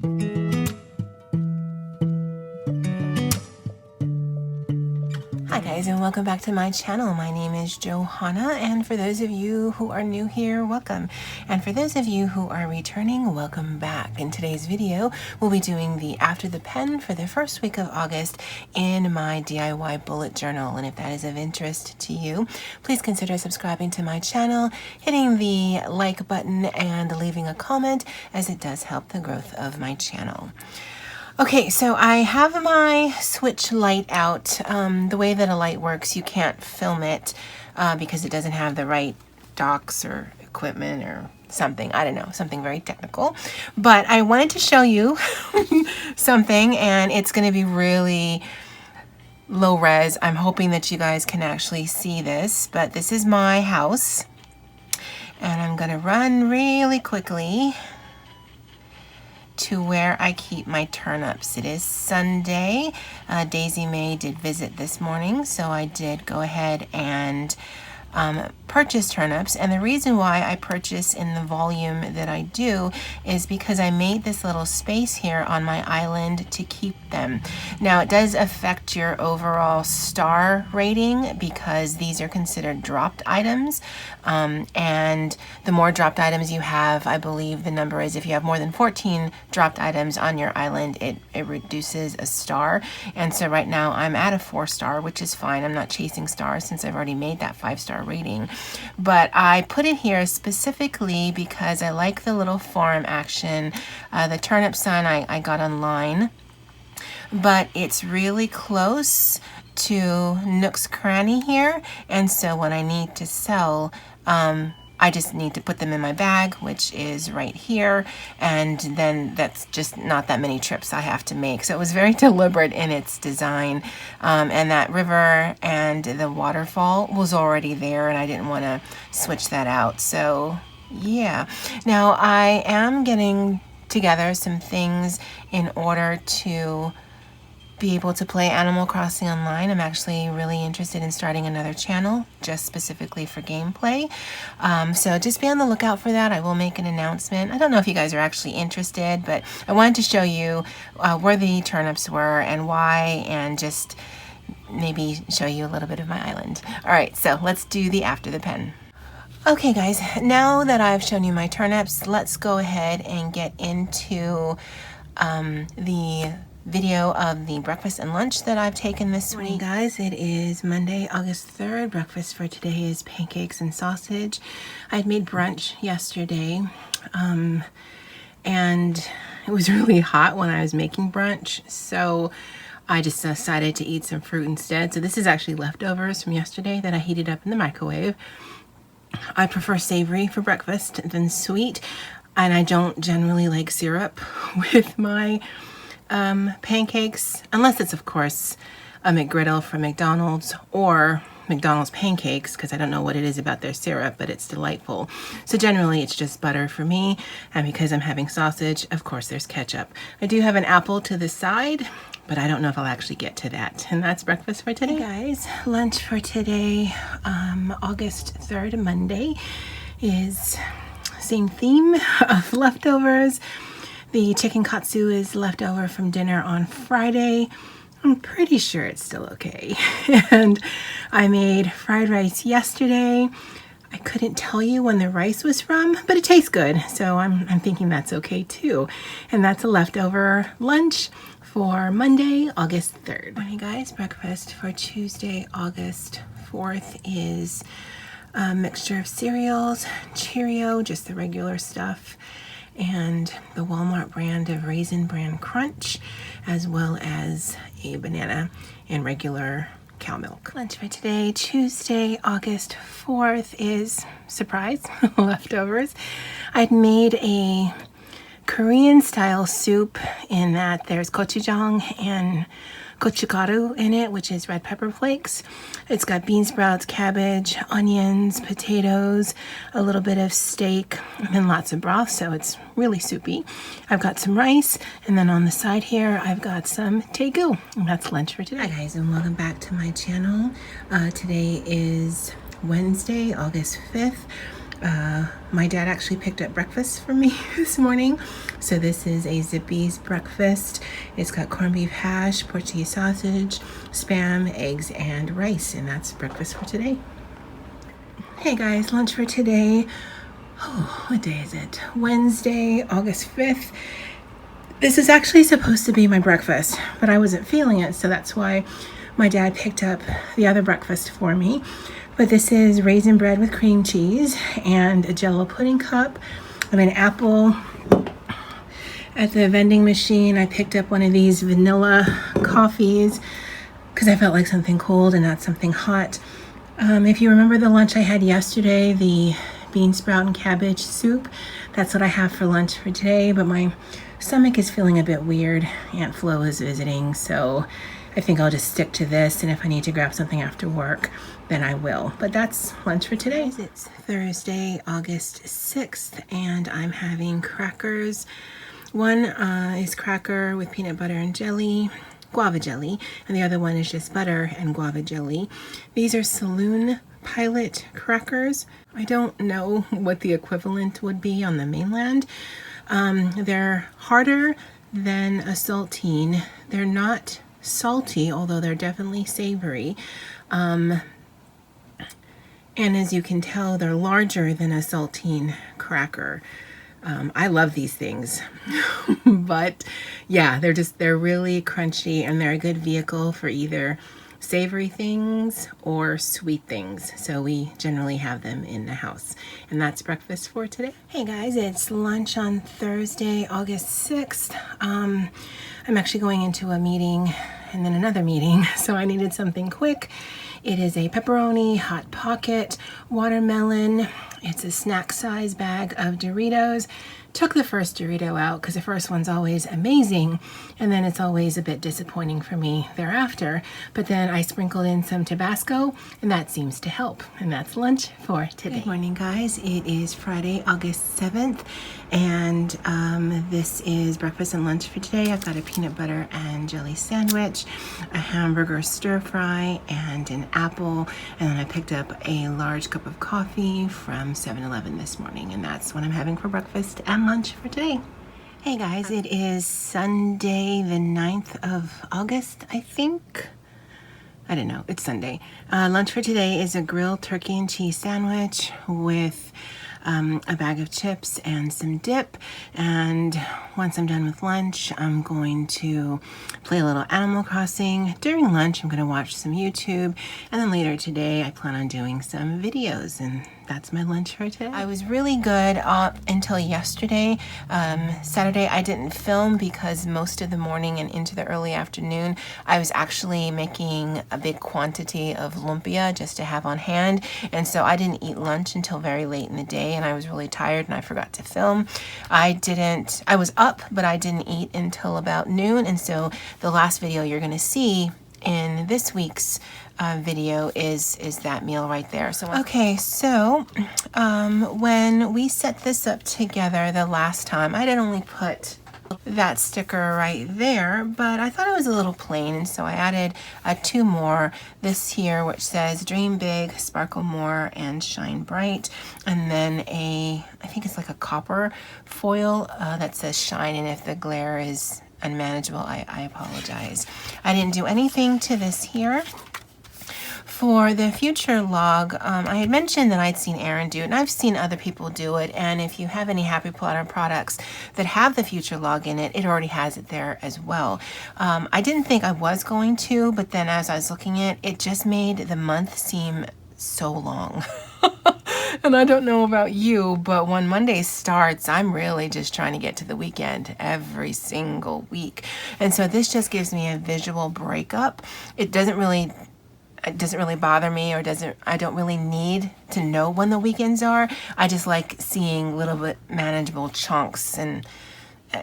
Hi guys, and welcome back to my channel. My name is Johanna, and for those of you who are new here, welcome. And for those of you who are returning, welcome back. In today's video, we'll be doing the After the Pen for the first week of August in my DIY bullet journal. And if that is of interest to you, please consider subscribing to my channel, hitting the like button, and leaving a comment, as it does help the growth of my channel. Okay, so I have my switch light out. The way that a light works, you can't film it because it doesn't have the right docks or equipment or something. I don't know, something very technical. But I wanted to show you something, and it's going to be really low res. I'm hoping that you guys can actually see this, but this is my house. And I'm going to run really quickly to where I keep my turnips. It is Sunday. Daisy May did visit this morning, so I did go ahead and purchase turnips. And the reason why I purchase in the volume that I do is because I made this little space here on my island to keep them. Now, it does affect your overall star rating because these are considered dropped items, and the more dropped items you have, I believe the number is, if you have more than 14 dropped items on your island, it reduces a star. And so right now I'm at a 4-star, which is fine. I'm not chasing stars since I've already made that 5-star rating. But I put it here specifically because I like the little farm action. The turnip sign I got online, but it's really close to Nook's Cranny here, and so when I need to sell, I just need to put them in my bag, which is right here, and then that's just not that many trips I have to make. So it was very deliberate in its design, and that river and the waterfall was already there, and I didn't want to switch that out. So yeah, now I am getting together some things in order to be able to play Animal Crossing online. I'm actually really interested in starting another channel just specifically for gameplay. So just be on the lookout for that. I will make an announcement. I don't know if you guys are actually interested, but I wanted to show you where the turnips were and why, and just maybe show you a little bit of my island. All right, so let's do the After the Pen. Okay guys, now that I've shown you my turnips, let's go ahead and get into the video of the breakfast and lunch that I've taken this week. Guys, it is Monday, August 3rd. Breakfast for today is pancakes and sausage. I had made brunch yesterday, and it was really hot when I was making brunch, so I just decided to eat some fruit instead. So this is actually leftovers from yesterday that I heated up in the microwave. I prefer savory for breakfast than sweet, and I don't generally like syrup with my pancakes, unless it's of course a McGriddle from McDonald's or McDonald's pancakes, because I don't know what it is about their syrup, but it's delightful. So generally it's just butter for me, and because I'm having sausage, of course there's ketchup. I do have an apple to the side, but I don't know if I'll actually get to that. And that's breakfast for today. Hey guys, lunch for today, August 3rd, Monday, is same theme of leftovers. The chicken katsu is left over from dinner on Friday. I'm pretty sure it's still okay. And I made fried rice yesterday. I couldn't tell you when the rice was from, but it tastes good, so I'm thinking that's okay too. And that's a leftover lunch for Monday, August 3rd. Morning guys, breakfast for Tuesday, August 4th is a mixture of cereals, Cheerio, just the regular stuff, and the Walmart brand of Raisin Bran Crunch, as well as a banana and regular cow milk. Lunch for today, Tuesday, August 4th, is, surprise, leftovers. I'd made a Korean style soup in that there's gochujang and gochugaru in it, which is red pepper flakes. It's got bean sprouts, cabbage, onions, potatoes, a little bit of steak, and then lots of broth, so it's really soupy. I've got some rice, and then on the side here, I've got some tegu, and that's lunch for today. Hi guys, and welcome back to my channel. Today is Wednesday, August 5th. My dad actually picked up breakfast for me this morning. So this is a Zippy's breakfast. It's got corned beef hash, Portuguese sausage, Spam, eggs, and rice. And that's breakfast for today. Hey guys, lunch for today. Oh, what day is it? Wednesday, August 5th. This is actually supposed to be my breakfast, but I wasn't feeling it. So that's why my dad picked up the other breakfast for me. But this is raisin bread with cream cheese and a Jell-O pudding cup and an apple. At the vending machine, I picked up one of these vanilla coffees because I felt like something cold and not something hot. If you remember the lunch I had yesterday, the bean sprout and cabbage soup, that's what I have for lunch for today, but my stomach is feeling a bit weird. Aunt Flo is visiting, so I think I'll just stick to this, and if I need to grab something after work, then I will. But that's lunch for today. It's Thursday, August 6th, and I'm having crackers. One is cracker with peanut butter and jelly, guava jelly, and the other one is just butter and guava jelly. These are Saloon Pilot crackers. I don't know what the equivalent would be on the mainland. They're harder than a saltine. They're not salty, although they're definitely savory. And as you can tell, they're larger than a saltine cracker. I love these things, but yeah, they're really crunchy, and they're a good vehicle for either savory things or sweet things. So we generally have them in the house, and that's breakfast for today. Hey guys, it's lunch on Thursday, August 6th. I'm actually going into a meeting and then another meeting, so I needed something quick. It is a pepperoni hot pocket watermelon. It's a snack size bag of Doritos. Took the first Dorito out because the first one's always amazing, and then it's always a bit disappointing for me thereafter. But then I sprinkled in some Tabasco, and that seems to help. And that's lunch for today. Good morning, guys. It is Friday, August 7th, and this is breakfast and lunch for today. I've got a peanut butter and jelly sandwich, a hamburger stir fry, and an apple. And then I picked up a large cup of coffee from 7-Eleven this morning, and that's what I'm having for breakfast and lunch for today. Hey guys, it is Sunday the 9th of August, I think. I don't know, it's Sunday. Lunch for today is a grilled turkey and cheese sandwich with a bag of chips and some dip. And once I'm done with lunch, I'm going to play a little Animal Crossing. During lunch, I'm going to watch some YouTube. And then later today, I plan on doing some videos, and that's my lunch for today. I was really good until yesterday. Saturday, I didn't film because most of the morning and into the early afternoon, I was actually making a big quantity of lumpia just to have on hand. And so I didn't eat lunch until very late in the day, and I was really tired and I forgot to film. I was up, but I didn't eat until about noon. And so the last video you're gonna see in this week's video is that meal right there. So okay, so when we set this up together the last time, I did only put that sticker right there, but I thought it was a little plain, and so I added two more. This here, which says dream big, sparkle more, and shine bright, and then I think it's like a copper foil that says shine, and if the glare is unmanageable, I apologize. I didn't do anything to this here. For the future log, I had mentioned that I'd seen Erin do it, and I've seen other people do it, and if you have any Happy Planner products that have the future log in it, it already has it there as well. I didn't think I was going to, but then as I was looking at it, it just made the month seem so long. And I don't know about you, but when Monday starts, I'm really just trying to get to the weekend every single week. And so this just gives me a visual breakup. It doesn't really bother me, or I don't really need to know when the weekends are. I just like seeing little bit manageable chunks. And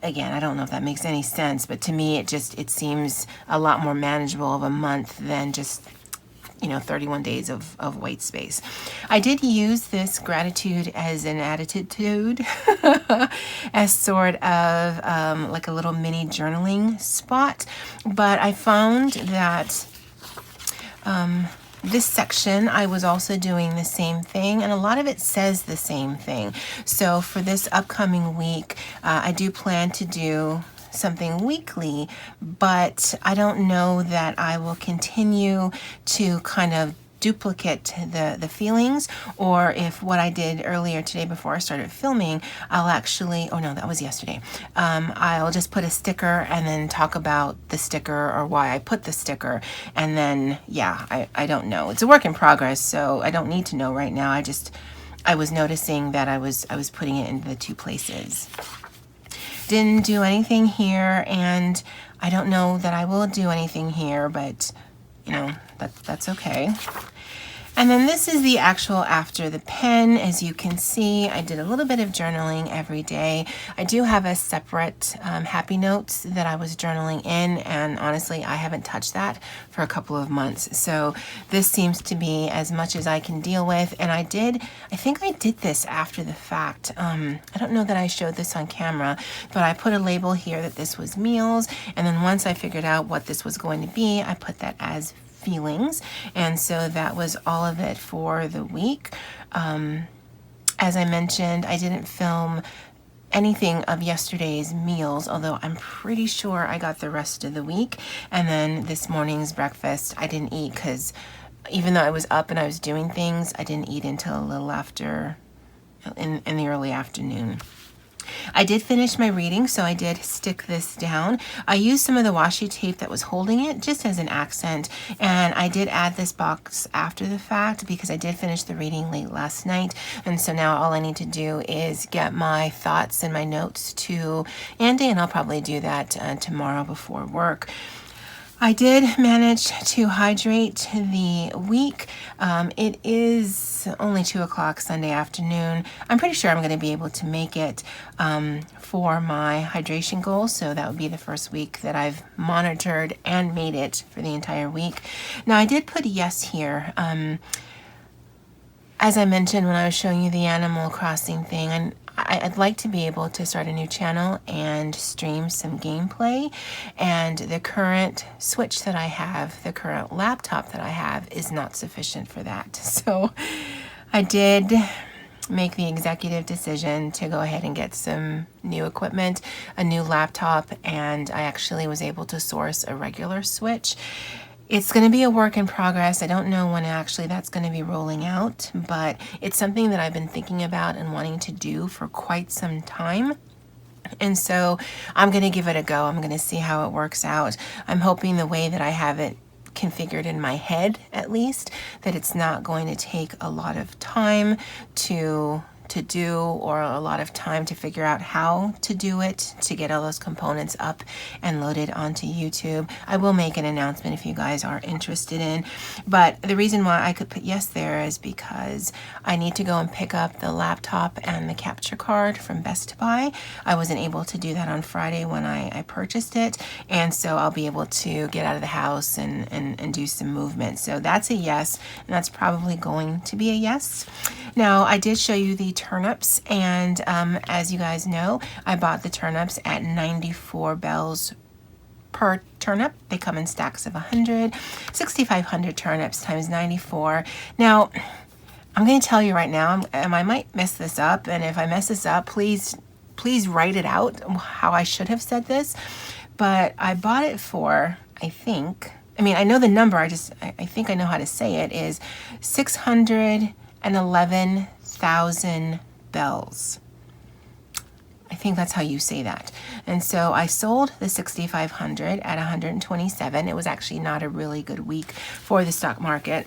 again, I don't know if that makes any sense, but to me, it seems a lot more manageable of a month than just 31 days of white space. I did use this gratitude as an attitude, as sort of like a little mini journaling spot, but I found that this section, I was also doing the same thing, and a lot of it says the same thing. So for this upcoming week, I do plan to do something weekly, but I don't know that I will continue to kind of duplicate the feelings, or if what I did earlier today before I started filming, I'll actually, oh no, that was yesterday, I'll just put a sticker and then talk about the sticker or why I put the sticker, and then yeah, I don't know. It's a work in progress, so I don't need to know right now. I was noticing that I was putting it into the two places. Didn't do anything here, and I don't know that I will do anything here, but you know, that's okay. And then this is the actual after the pen. As you can see, I did a little bit of journaling every day. I do have a separate happy notes that I was journaling in, and honestly, I haven't touched that for a couple of months. So this seems to be as much as I can deal with. And I think I did this after the fact. I don't know that I showed this on camera, but I put a label here that this was meals. And then once I figured out what this was going to be, I put that as feelings, and so that was all of it for the week. As I mentioned, I didn't film anything of yesterday's meals, although I'm pretty sure I got the rest of the week. And then this morning's breakfast I didn't eat because even though I was up and I was doing things, I didn't eat until a little after in the early afternoon. I did finish my reading, so I did stick this down. I used some of the washi tape that was holding it just as an accent, and I did add this box after the fact because I did finish the reading late last night, and so now all I need to do is get my thoughts and my notes to Andy, and I'll probably do that tomorrow before work. I did manage to hydrate the week. It is only 2 o'clock Sunday afternoon. I'm pretty sure I'm going to be able to make it for my hydration goal. So that would be the first week that I've monitored and made it for the entire week. Now I did put yes here. As I mentioned when I was showing you the Animal Crossing thing, and I'd like to be able to start a new channel and stream some gameplay, and the current Switch that I have, the current laptop that I have, is not sufficient for that. So I did make the executive decision to go ahead and get some new equipment, a new laptop, and I actually was able to source a regular Switch. It's going to be a work in progress. I don't know when actually that's going to be rolling out, but it's something that I've been thinking about and wanting to do for quite some time. And so I'm going to give it a go. I'm going to see how it works out. I'm hoping the way that I have it configured in my head, at least, that it's not going to take a lot of time to do, or a lot of time to figure out how to do it, to get all those components up and loaded onto YouTube. I will make an announcement if you guys are interested in, but the reason why I could put yes there is because I need to go and pick up the laptop and the capture card from Best Buy. I wasn't able to do that on Friday when I purchased it, and so I'll be able to get out of the house and do some movement. So that's a yes, and that's probably going to be a yes. Now, I did show you the turnips, and as you guys know, I bought the turnips at 94 bells per turnip. They come in stacks of 100, 6,500 turnips times 94. Now, I'm going to tell you right now, and I might mess this up, and if I mess this up, please write it out how I should have said this, but I bought it for, I know the number, I think I know how to say it, is 611,000 bells. I think that's how you say that. And so I sold the 6,500 at 127. It was actually not a really good week for the stock market,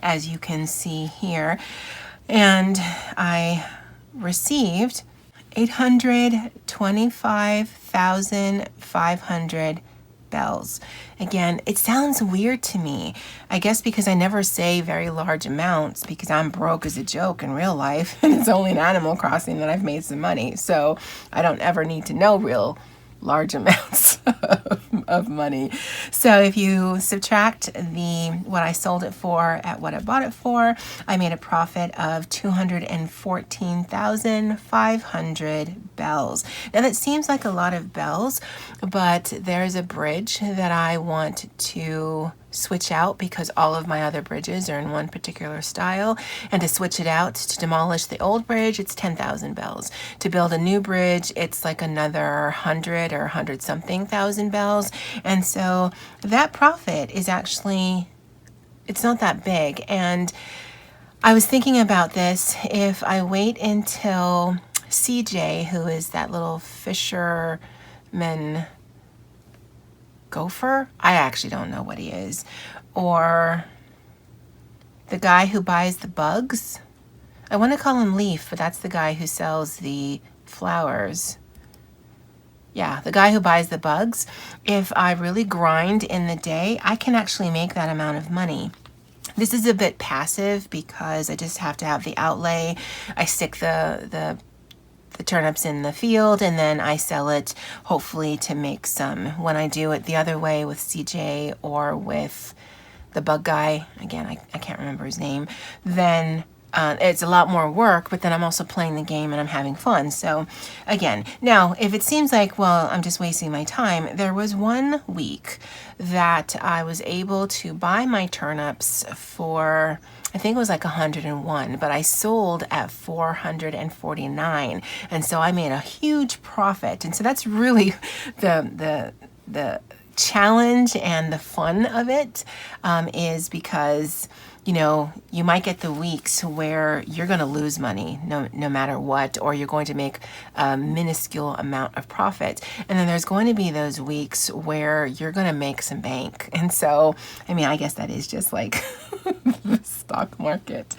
as you can see here. And I received 825,500 bells. Again, it sounds weird to me. I guess because I never say very large amounts because I'm broke as a joke in real life, and it's only in Animal Crossing that I've made some money. So I don't ever need to know real large amounts of money. So if you subtract what I sold it for at what I bought it for, I made a profit of 214,500 bells. Now that seems like a lot of bells, but there's a bridge that I want to switch out because all of my other bridges are in one particular style. And to switch it out, to demolish the old bridge, it's 10,000 bells. To build a new bridge, it's like another 100 or 100 something thousand bells. And so that profit is actually, it's not that big. And I was thinking about this, if I wait until CJ, who is that little fisherman gopher, I actually don't know what he is, or the guy who buys the bugs. I want to call him Leaf, but that's the guy who sells the flowers. Yeah, the guy who buys the bugs. If I really grind in the day, I can actually make that amount of money. This is a bit passive because I just have to have the outlay. I stick the turnips in the field and then I sell it, hopefully to make some. When I do it the other way with CJ or with the bug guy, again, I can't remember his name, then it's a lot more work, but then I'm also playing the game and I'm having fun. So again, now if it seems like, well, I'm just wasting my time, there was one week that I was able to buy my turnips for, I think it was like 101, but I sold at 449. And so I made a huge profit. And so that's really the challenge and the fun of it, is because, you know, you might get the weeks where you're going to lose money no matter what, or you're going to make a minuscule amount of profit. And then there's going to be those weeks where you're going to make some bank. And so, I mean, I guess that is just like the stock market.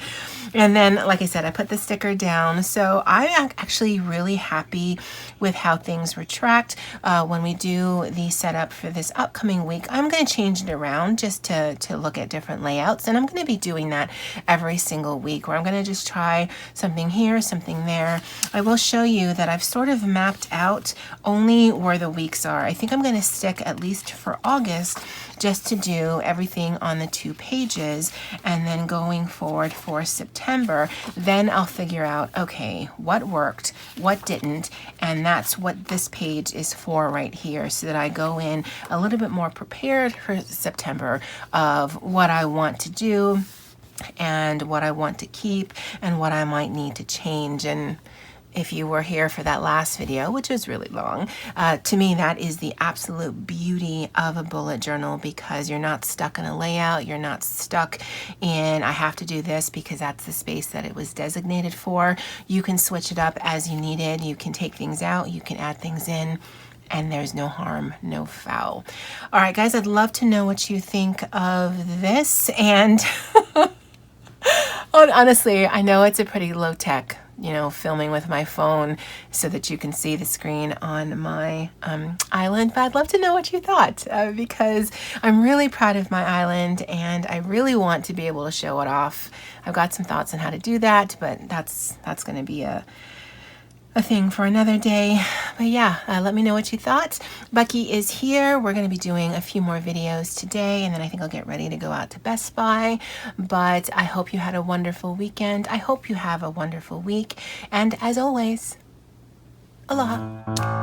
And then, like I said, I put the sticker down. So I'm actually really happy with how things were tracked. When we do the setup for this upcoming week, I'm going to change it around just to look at different layouts. And I'm going to be doing that every single week, where I'm going to just try something here, something there. I will show you that I've sort of mapped out only where the weeks are. I think I'm going to stick, at least for August, just to do everything on the 2 pages, and then going forward for September, then I'll figure out, okay, what worked, what didn't, and that's what this page is for right here, so that I go in a little bit more prepared for September of what I want to do and what I want to keep and what I might need to change. And if you were here for that last video, which was really long, to me that is the absolute beauty of a bullet journal, because you're not stuck in a layout, you're not stuck in, I have to do this because that's the space that it was designated for. You can switch it up as you needed, you can take things out, you can add things in, and there's no harm, no foul. All right, guys, I'd love to know what you think of this. And honestly, I know it's a pretty low tech, you know, filming with my phone so that you can see the screen on my island, but I'd love to know what you thought, because I'm really proud of my island and I really want to be able to show it off. I've got some thoughts on how to do that, but that's going to be a thing for another day. But yeah, let me know what you thought. Bucky is here. We're going to be doing a few more videos today, and then I think I'll get ready to go out to Best Buy. But I hope you had a wonderful weekend. I hope you have a wonderful week. And as always, aloha.